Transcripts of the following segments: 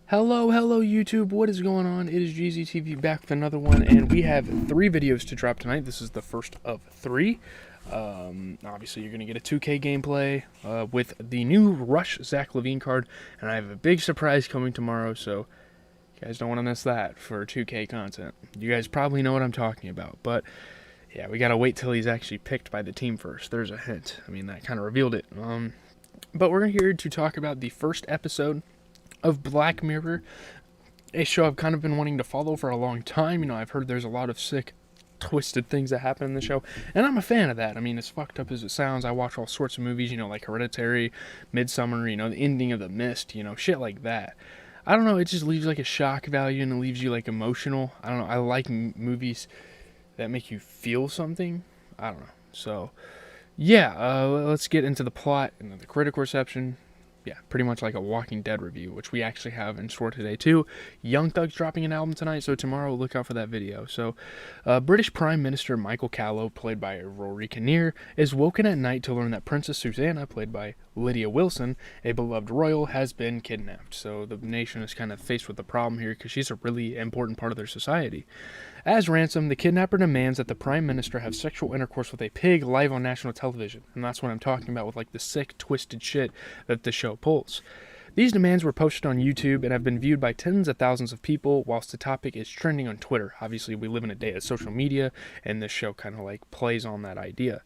Hello YouTube, what is going on? It is GZTV back with another one, and we have 3 videos to drop tonight. This is the first of 3. Obviously you're going to get a 2K gameplay with the new Rush Zach LaVine card, and I have a big surprise coming tomorrow, so you guys don't want to miss that for 2K content. You guys probably know what I'm talking about, but yeah, we got to wait till he's actually picked by the team first. There's a hint. I mean, that kind of revealed it. But we're here to talk about the first episode of Black Mirror, a show I've kind of been wanting to follow for a long time. You know, I've heard there's a lot of sick, twisted things that happen in the show, and I'm a fan of that. I mean, as fucked up as it sounds, I watch all sorts of movies, you know, like Hereditary, Midsummer, you know, the ending of The Mist, you know, shit like that. I don't know, it just leaves like a shock value and it leaves you like emotional. I don't know, I like movies that make you feel something. I don't know. So, yeah, let's get into the plot and the critical reception. Yeah, pretty much like a Walking Dead review, which we actually have in store today too. Young Thug's dropping an album tonight, so tomorrow look out for that video. So, British Prime Minister Michael Callow, played by Rory Kinnear, is woken at night to learn that Princess Susanna, played by Lydia Wilson, a beloved royal, has been kidnapped. So the nation is kind of faced with a problem here because she's a really important part of their society. As ransom, the kidnapper demands that the Prime Minister have sexual intercourse with a pig live on national television. And that's what I'm talking about with like the sick, twisted shit that the show pulls. These demands were posted on YouTube and have been viewed by tens of thousands of people, whilst the topic is trending on Twitter. Obviously, we live in a day of social media, and this show kind of like plays on that idea.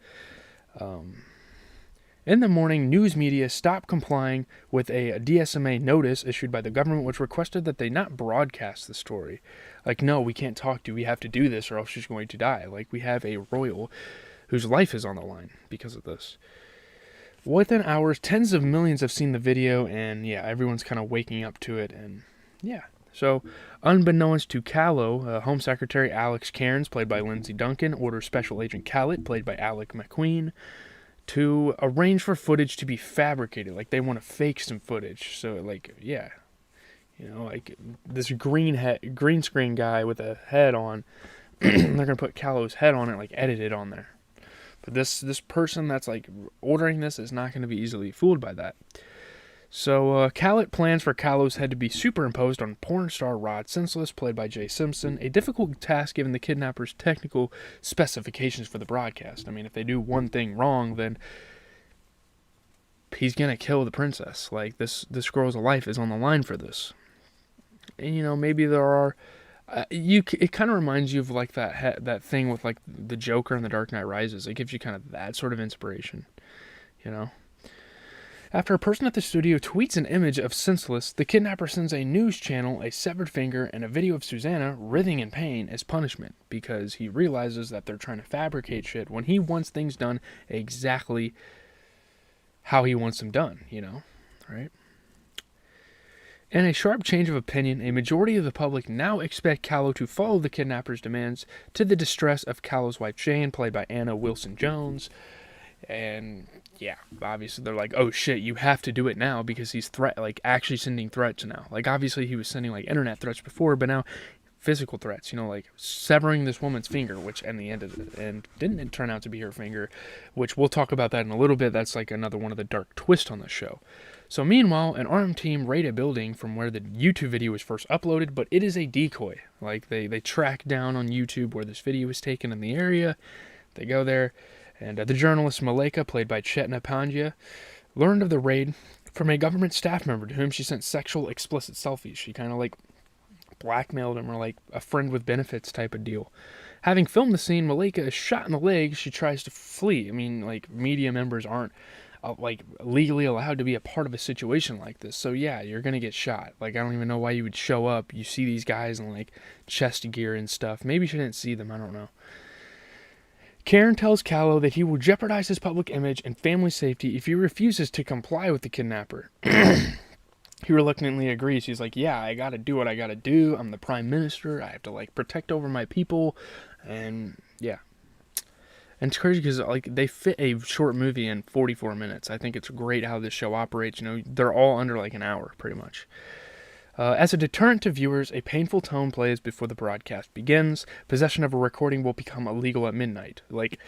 In the morning, news media stopped complying with a DSMA notice issued by the government, which requested that they not broadcast the story. Like, no, we can't talk to you. We have to do this or else she's going to die. Like, we have a royal whose life is on the line because of this. Within hours, tens of millions have seen the video, and yeah, everyone's kind of waking up to it, and yeah. So, unbeknownst to Callow, Home Secretary Alex Cairns, played by Lindsay Duncan, orders Special Agent Khaled, played by Alec McQueen, to arrange for footage to be fabricated. Like, they want to fake some footage. So, like, yeah. You know, like, this green screen guy with a head on, they're going to put Callow's head on it, like, edited on there. But this person that's, like, ordering this is not going to be easily fooled by that. So, Khaled plans for Callow's head to be superimposed on porn star Rod Senseless, played by Jay Simpson, a difficult task given the kidnapper's technical specifications for the broadcast. I mean, if they do one thing wrong, then he's gonna kill the princess. Like, this girl's life is on the line for this. And, you know, maybe there are... it kind of reminds you of, like, that thing with, like, the Joker in The Dark Knight Rises. It gives you kind of that sort of inspiration, you know? After a person at the studio tweets an image of Senseless, the kidnapper sends a news channel a severed finger and a video of Susanna writhing in pain as punishment, because he realizes that they're trying to fabricate shit when he wants things done exactly how he wants them done, you know, right? In a sharp change of opinion, a majority of the public now expect Callow to follow the kidnapper's demands, to the distress of Callow's wife Jane, played by Anna Wilson-Jones. And yeah, obviously they're like, oh shit, you have to do it now because he's actually sending threats now. Like, obviously he was sending like internet threats before, but now physical threats, you know, like severing this woman's finger, which in the end of it, and didn't it turn out to be her finger, which we'll talk about that in a little bit. That's like another one of the dark twists on the show. So meanwhile, an armed team raid a building from where the YouTube video was first uploaded, but it is a decoy. Like, they track down on YouTube where this video was taken in the area. They go there. And the journalist Maleka, played by Chetna Pandya, learned of the raid from a government staff member to whom she sent sexual explicit selfies. She kind of like blackmailed him, or like a friend with benefits type of deal. Having filmed the scene, Maleka is shot in the leg. She tries to flee. I mean, like, media members aren't like legally allowed to be a part of a situation like this. So yeah, you're gonna get shot. Like, I don't even know why you would show up. You see these guys in like chest gear and stuff. Maybe you shouldn't see them. I don't know. Karen tells Callow that he will jeopardize his public image and family safety if he refuses to comply with the kidnapper. He reluctantly agrees. He's like, yeah, I gotta do what I gotta do. I'm the prime minister. I have to, like, protect over my people. And, yeah. And it's crazy because, like, they fit a short movie in 44 minutes. I think it's great how this show operates. You know, they're all under, like, an hour, pretty much. As a deterrent to viewers, a painful tone plays before the broadcast begins. Possession of a recording will become illegal at midnight. Like,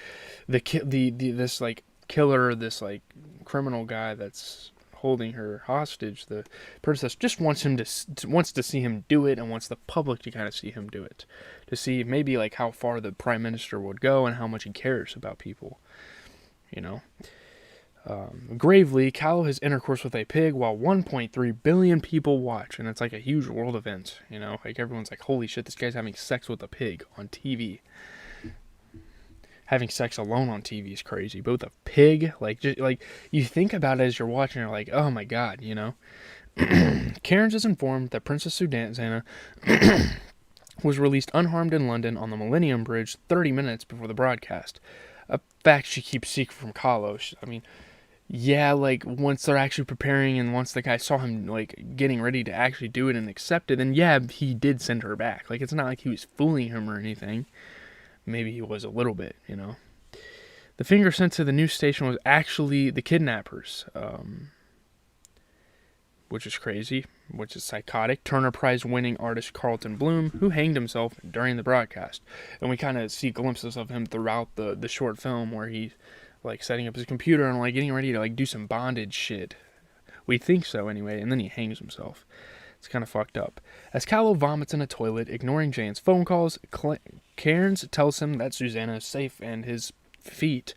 this like killer, this like criminal guy that's holding her hostage, the princess just wants to see him do it, and wants the public to kind of see him do it, to see maybe like how far the prime minister would go and how much he cares about people, you know. Gravely, Callow has intercourse with a pig while 1.3 billion people watch, and it's like a huge world event, you know. Like everyone's like, holy shit, this guy's having sex with a pig on TV. Having sex alone on TV is crazy, but with a pig, like, just like, you think about it as you're watching, you're like, oh my god, you know. Cairns is informed that Princess Susanna was released unharmed in London on the Millennium Bridge 30 minutes before the broadcast. A fact she keeps secret from Kahlo. I mean, yeah, like, once they're actually preparing and once the guy saw him, like, getting ready to actually do it and accept it, then yeah, he did send her back. Like, it's not like he was fooling him or anything. Maybe he was a little bit, you know. The finger sent to the news station was actually the kidnappers, which is crazy, which is psychotic. Turner Prize winning artist Carlton Bloom, who hanged himself during the broadcast. And we kind of see glimpses of him throughout the short film where he's like setting up his computer and like getting ready to like do some bondage shit. We think so anyway, and then he hangs himself. It's kind of fucked up. As Callow vomits in a toilet, ignoring Jane's phone calls, Cairns tells him that Susanna is safe and his feat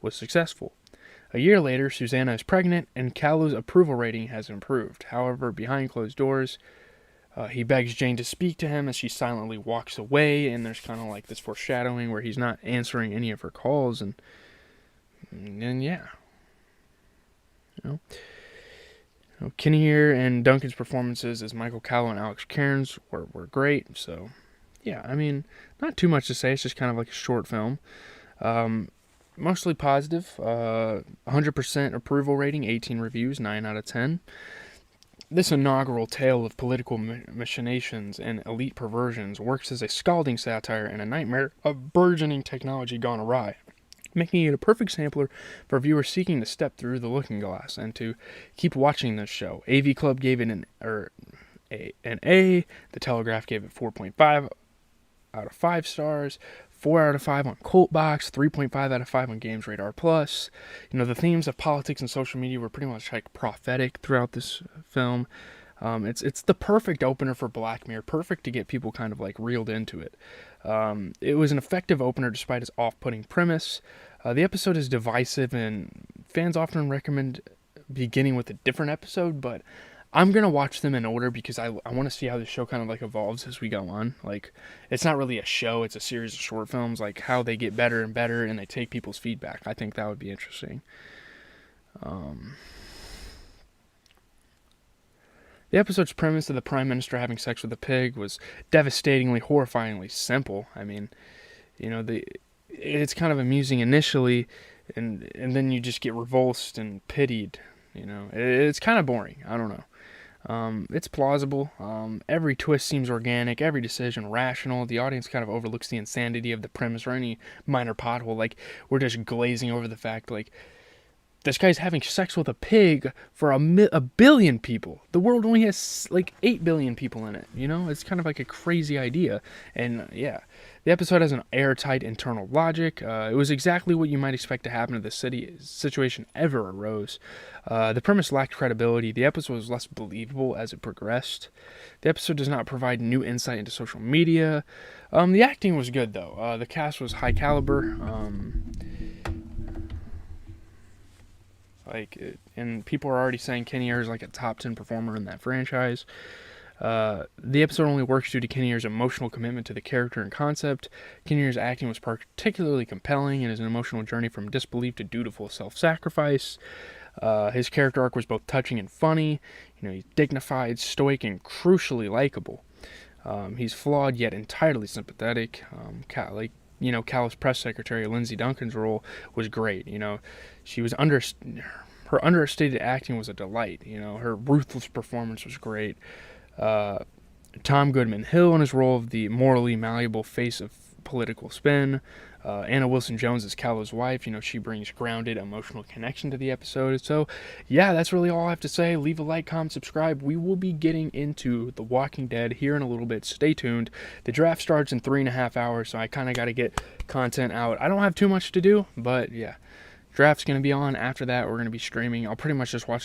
was successful. A year later, Susanna is pregnant, and Callow's approval rating has improved. However, behind closed doors, he begs Jane to speak to him as she silently walks away, and there's kind of like this foreshadowing where he's not answering any of her calls, and yeah. You know? Kinnear and Duncan's performances as Michael Callow and Alex Cairns were great. So, yeah, I mean, not too much to say. It's just kind of like a short film. Mostly positive. 100% approval rating, 18 reviews, 9 out of 10. This inaugural tale of political machinations and elite perversions works as a scalding satire and a nightmare of burgeoning technology gone awry, making it a perfect sampler for viewers seeking to step through the looking glass and to keep watching this show. AV Club gave it an A. The Telegraph gave it 4.5 out of 5 stars, 4 out of 5 on Cultbox, 3.5 out of 5 on Games Radar Plus. You know, the themes of politics and social media were pretty much like prophetic throughout this film. It's the perfect opener for Black Mirror, perfect to get people kind of like reeled into it. It was an effective opener despite its off-putting premise. The episode is divisive, and fans often recommend beginning with a different episode, but I'm going to watch them in order because I want to see how the show kind of like evolves as we go on. Like, it's not really a show, it's a series of short films, like how they get better and better and they take people's feedback. I think that would be interesting. The episode's premise of the Prime Minister having sex with a pig was devastatingly, horrifyingly simple. I mean, you know, it's kind of amusing initially, and then you just get revulsed and pitied. You know, it's kind of boring. I don't know. It's plausible. Every twist seems organic, every decision rational. The audience kind of overlooks the insanity of the premise or any minor pothole. Like, we're just glazing over the fact, like, this guy's having sex with a pig for a billion people. The world only has like 8 billion people in it, you know? It's kind of like a crazy idea. And yeah, the episode has an airtight internal logic. It was exactly what you might expect to happen if the situation ever arose. The premise lacked credibility. The episode was less believable as it progressed. The episode does not provide new insight into social media. The acting was good, though. The cast was high caliber. And people are already saying Kinnear is like a top 10 performer in that franchise. The episode only works due to Kinnear's emotional commitment to the character and concept. Kinnear's acting was particularly compelling in his emotional journey from disbelief to dutiful self-sacrifice. His character arc was both touching and funny. You know, he's dignified, stoic, and crucially likable. He's flawed yet entirely sympathetic. Callow's press secretary, Lindsay Duncan's role was great. You know, her understated acting was a delight. You know, her ruthless performance was great. Tom Goodman Hill in his role of the morally malleable face of political spin. Anna Wilson-Jones as Callow's wife. You know, she brings grounded emotional connection to the episode. So, yeah, that's really all I have to say. Leave a like, comment, subscribe. We will be getting into The Walking Dead here in a little bit. Stay tuned. The draft starts in 3.5 hours, so I kind of got to get content out. I don't have too much to do, but yeah. Draft's going to be on. After that, we're going to be streaming. I'll pretty much just watch